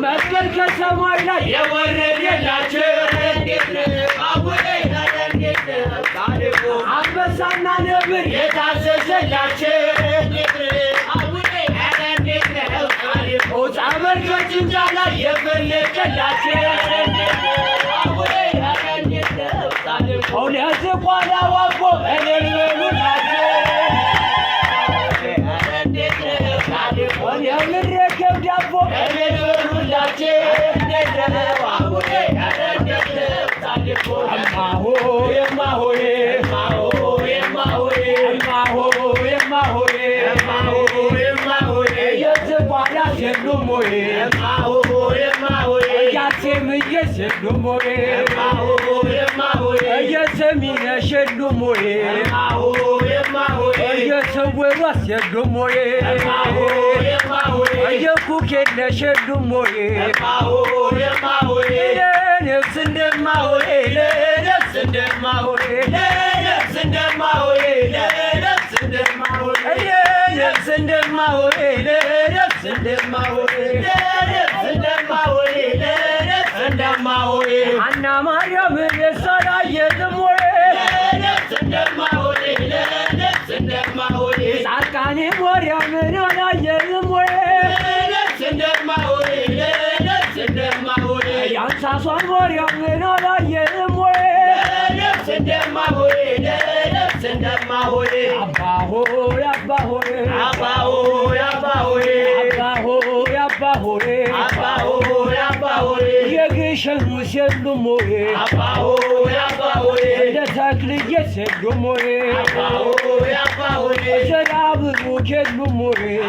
መስቀል ከሰማይ ላይ የወረደላቸው አንበሳና ነብር የታዘዘላቸው ጫበር ከጭንጫ ላይ የፈለቀላቸው እውነት ቋላ ዋቆ እኔን በሉላቸው የምረከብ ዳቦ እኔን በሉላቸው Anna Maria Sara Sakani Moria Menona Yansa Moria Menona Yegishan Muselu Moe, the Takli Yeset Moe, Sarabu Muket Moe.